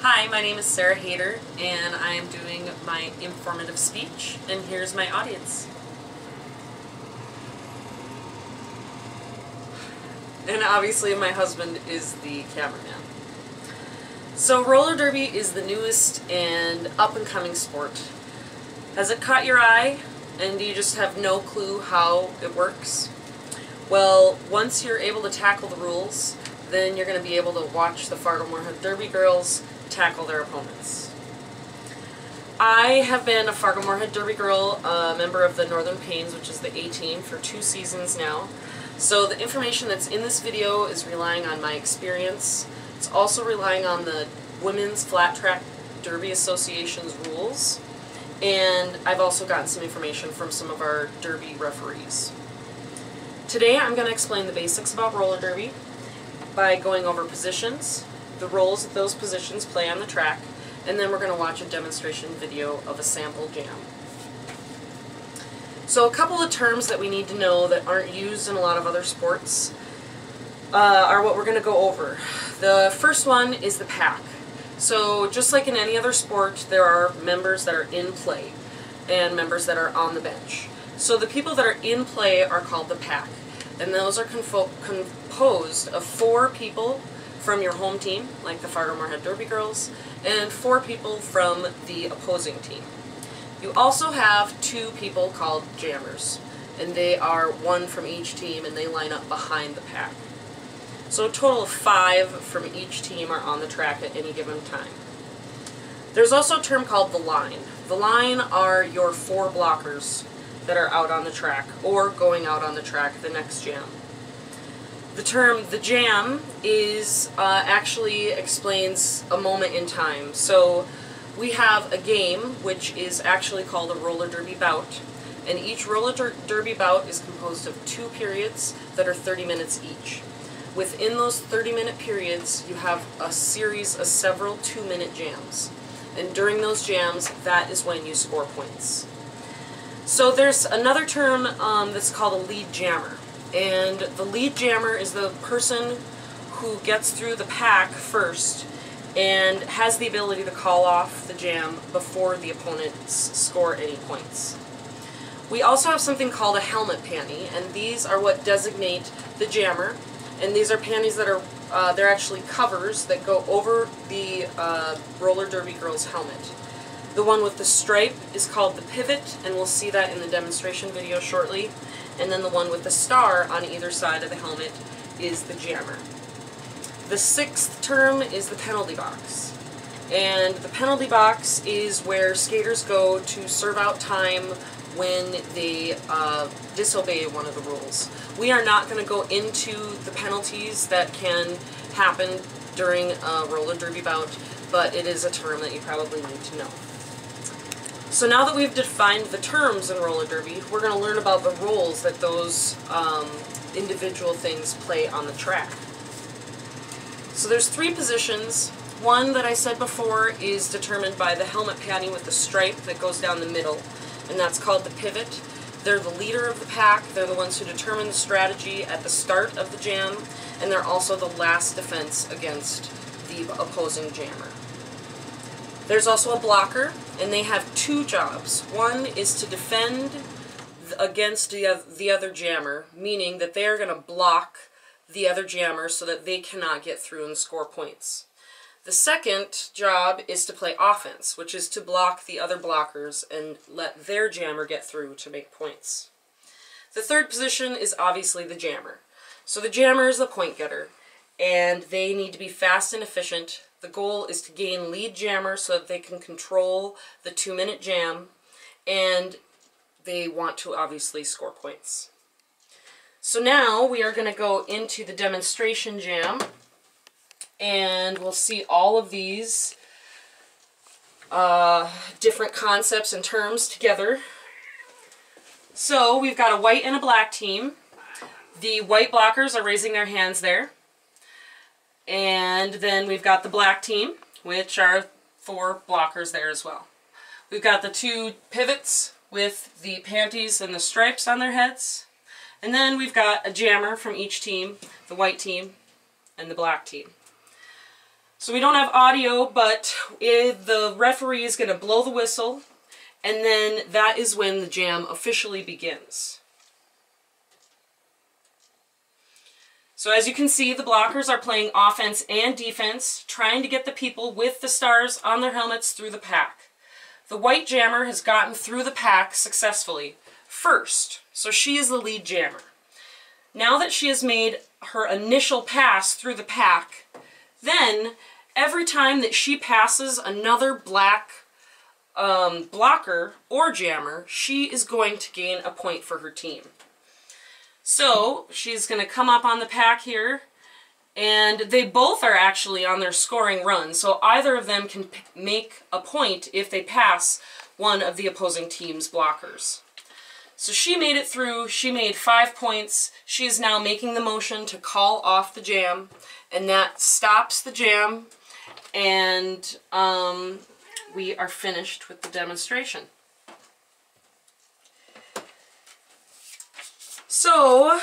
Hi, my name is Sarah Haeder, and I am doing my informative speech, and here's my audience. And obviously my husband is the cameraman. So roller derby is the newest and up-and-coming sport. Has it caught your eye, and do you just have no clue how it works? Well, once you're able to tackle the rules, then you're going to be able to watch the Fargo-Moorhead Derby girls tackle their opponents. I have been a Fargo-Moorhead Derby girl, a member of the Northern Pains, which is the A team, for 2 seasons now. So the information that's in this video is relying on my experience. It's also relying on the Women's Flat Track Derby Association's rules. And I've also gotten some information from some of our derby referees. Today I'm going to explain the basics about roller derby by going over positions, the roles that those positions play on the track, and then we're going to watch a demonstration video of a sample jam. So a couple of terms that we need to know that aren't used in a lot of other sports are what we're going to go over. The first one is the pack. So just like in any other sport, there are members that are in play and members that are on the bench. So the people that are in play are called the pack, and those are composed of 4 people from your home team, like the Fargo-Moorhead Derby girls, and 4 people from the opposing team. You also have 2 people called jammers, and they are 1 from each team, and they line up behind the pack. So a total of 5 from each team are on the track at any given time. There's also a term called the line. The line are your 4 blockers that are out on the track or going out on the track the next jam. The term the jam is actually explains a moment in time. So we have a game which is actually called a roller derby bout, and each roller derby bout is composed of 2 periods that are 30 minutes each. Within those 30-minute periods you have a series of several 2-minute jams, and during those jams that is when you score points. So there's another term that's called a lead jammer. And the lead jammer is the person who gets through the pack first and has the ability to call off the jam before the opponents score any points. We also have something called a helmet panty, and these are what designate the jammer. And these are panties that are they're actually covers that go over the roller derby girl's helmet. The one with the stripe is called the pivot, and we'll see that in the demonstration video shortly. And then the one with the star on either side of the helmet is the jammer. The 6th term is the penalty box. And the penalty box is where skaters go to serve out time when they disobey one of the rules. We are not going to go into the penalties that can happen during a roller derby bout, but it is a term that you probably need to know. So now that we've defined the terms in roller derby, we're going to learn about the roles that those individual things play on the track. So there's 3 positions. One that I said before is determined by the helmet panty with the stripe that goes down the middle, and that's called the pivot. They're the leader of the pack. They're the ones who determine the strategy at the start of the jam, and they're also the last defense against the opposing jammer. There's also a blocker, and they have 2 jobs. One is to defend against the other jammer, meaning that they are going to block the other jammer so that they cannot get through and score points. The second job is to play offense, which is to block the other blockers and let their jammer get through to make points. The 3rd position is obviously the jammer. So the jammer is the point getter, and they need to be fast and efficient. The goal is to gain lead jammer so that they can control the 2-minute jam, and they want to obviously score points. So now we are going to go into the demonstration jam, and we'll see all of these different concepts and terms together. So we've got a white and a black team. The white blockers are raising their hands there. And then we've got the black team, which are 4 blockers there as well. We've got the 2 pivots with the panties and the stripes on their heads. And then we've got a jammer from each team, the white team and the black team. So we don't have audio, but the referee is going to blow the whistle, and then that is when the jam officially begins. So as you can see, the blockers are playing offense and defense, trying to get the people with the stars on their helmets through the pack. The white jammer has gotten through the pack successfully first, so she is the lead jammer. Now that she has made her initial pass through the pack, then every time that she passes another black blocker or jammer, she is going to gain a point for her team. So she's going to come up on the pack here, and they both are actually on their scoring run, so either of them can make a point if they pass one of the opposing team's blockers. So she made it through, she made 5 points. She is now making the motion to call off the jam, and that stops the jam, and we are finished with the demonstration. So,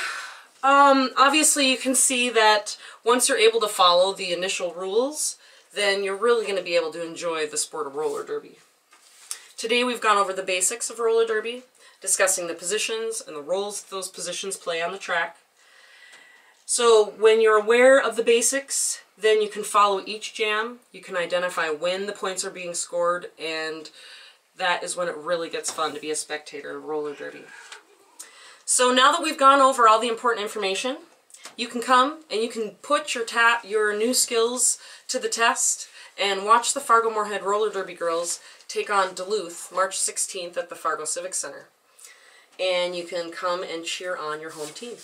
obviously you can see that once you're able to follow the initial rules, then you're really going to be able to enjoy the sport of roller derby. Today we've gone over the basics of roller derby, discussing the positions and the roles that those positions play on the track. So when you're aware of the basics, then you can follow each jam, you can identify when the points are being scored, and that is when it really gets fun to be a spectator of roller derby. So now that we've gone over all the important information, you can come and you can put your new skills to the test and watch the Fargo-Moorhead Roller Derby girls take on Duluth March 16th at the Fargo Civic Center. And you can come and cheer on your home team.